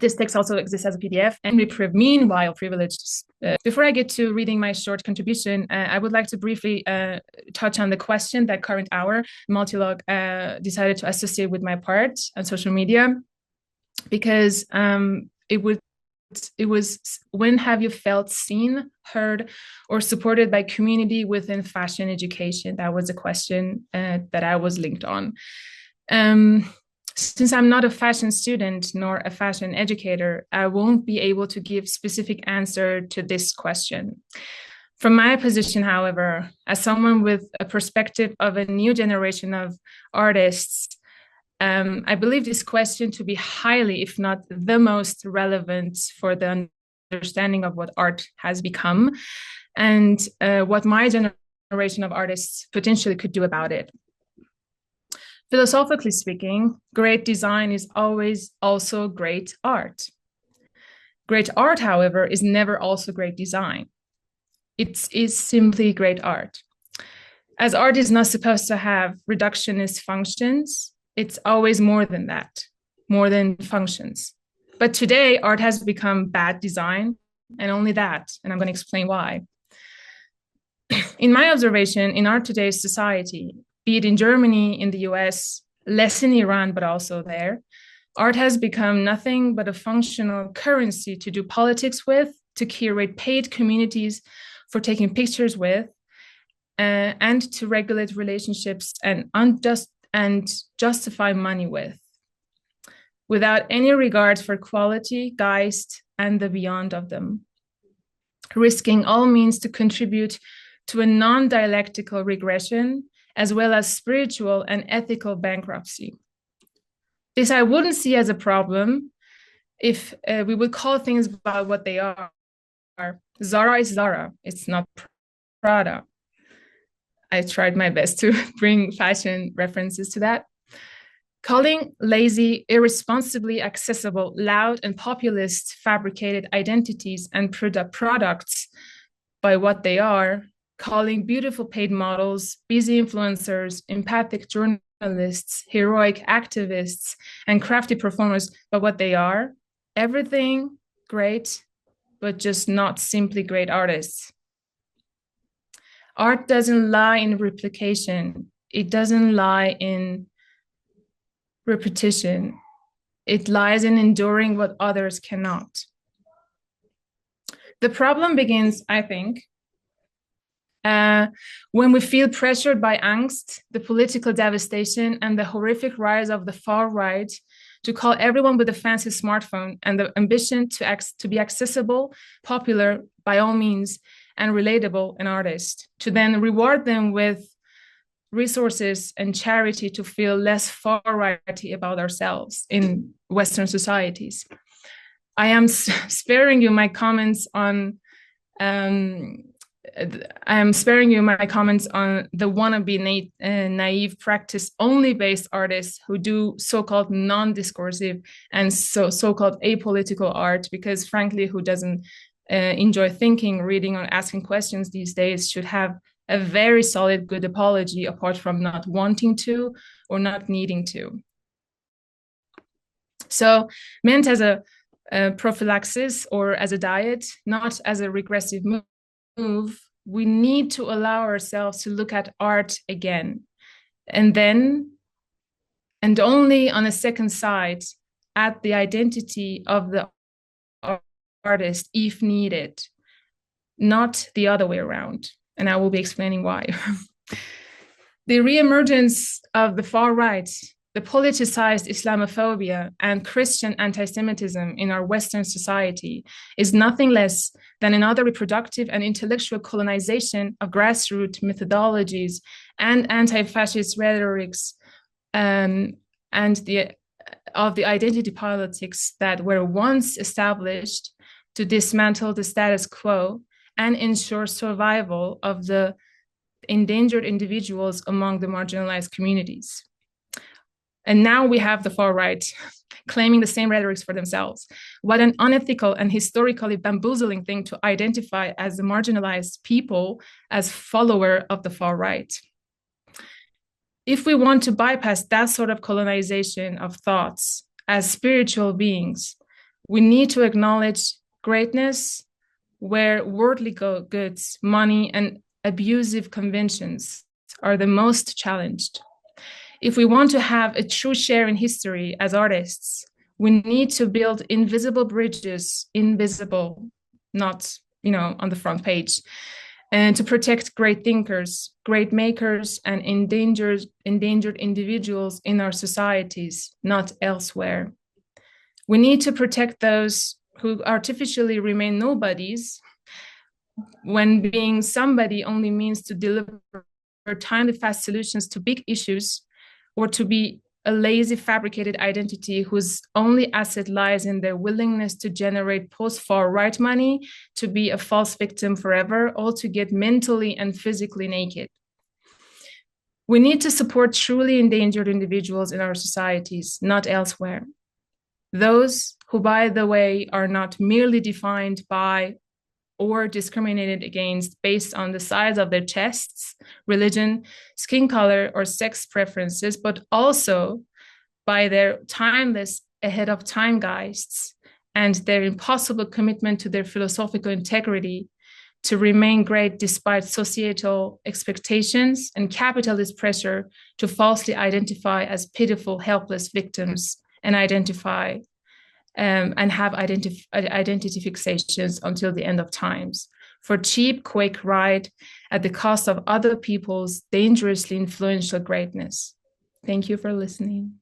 This text also exists as a PDF and meanwhile privileged. Before I get to reading my short contribution, I would like to briefly touch on the question that current hour Multilogue decided to associate with my part on social media, because it was, when have you felt seen, heard, or supported by community within fashion education? That was a question that I was linked on. Since I'm not a fashion student nor a fashion educator, I won't be able to give specific answer to this question. From my position, however, as someone with a perspective of a new generation of artists, I believe this question to be highly, if not the most relevant for the understanding of what art has become and what my generation of artists potentially could do about it. Philosophically speaking, great design is always also great art. Great art, however, is never also great design. It is simply great art. As art is not supposed to have reductionist functions, it's always more than that, more than functions. But today, art has become bad design, and only that, and I'm going to explain why. In my observation, in our today's society, be it in Germany, in the US, less in Iran, but also there, art has become nothing but a functional currency to do politics with, to curate paid communities for taking pictures with, and to regulate relationships and justify money with, without any regard for quality, geist, and the beyond of them, risking all means to contribute to a non-dialectical regression, as well as spiritual and ethical bankruptcy. This I wouldn't see as a problem if we would call things by what they are. Zara is Zara, it's not Prada. I tried my best to bring fashion references to that. Calling lazy, irresponsibly accessible, loud, and populist fabricated identities and products by what they are, calling beautiful paid models, busy influencers, empathic journalists, heroic activists, and crafty performers by what they are, everything great, but just not simply great artists. Art doesn't lie in replication. It doesn't lie in repetition. It lies in enduring what others cannot. The problem begins, I think, when we feel pressured by angst, the political devastation, and the horrific rise of the far right to call everyone with a fancy smartphone and the ambition to be accessible, popular by all means, and relatable an artist, to then reward them with resources and charity to feel less far righty about ourselves in Western societies. I am sparing you my comments on the wannabe naive practice only based artists who do so-called non-discursive and so-called apolitical art, because frankly, who doesn't enjoy thinking, reading, or asking questions these days should have a very solid good apology apart from not wanting to or not needing to. So meant as a prophylaxis or as a diet, not as a regressive move, we need to allow ourselves to look at art again, and then, and only on a second sight, at the identity of the artist if needed, not the other way around. And I will be explaining why. The reemergence of the far right, the politicized Islamophobia, and Christian anti-Semitism in our Western society is nothing less than another reproductive and intellectual colonization of grassroots methodologies and anti-fascist rhetorics, and of the identity politics that were once established to dismantle the status quo and ensure survival of the endangered individuals among the marginalized communities. And now we have the far right claiming the same rhetorics for themselves. What an unethical and historically bamboozling thing to identify as the marginalized people as follower of the far right. If we want to bypass that sort of colonization of thoughts as spiritual beings, We need to acknowledge greatness where worldly goods, money, and abusive conventions are the most challenged. If we want to have a true share in history as artists, we need to build invisible bridges, invisible, not, on the front page, and to protect great thinkers, great makers, and endangered individuals in our societies, not elsewhere. We need to protect those who artificially remain nobodies when being somebody only means to deliver timely, fast solutions to big issues, or to be a lazy, fabricated identity whose only asset lies in their willingness to generate post-far right money, to be a false victim forever, or to get mentally and physically naked. We need to support truly endangered individuals in our societies, not elsewhere. Those who, by the way, are not merely defined by or discriminated against based on the size of their chests, religion, skin color, or sex preferences, but also by their timeless, ahead of time geists and their impossible commitment to their philosophical integrity to remain great despite societal expectations and capitalist pressure to falsely identify as pitiful, helpless victims and identify and have identity fixations until the end of times for cheap, quick ride at the cost of other people's dangerously influential greatness. Thank you for listening.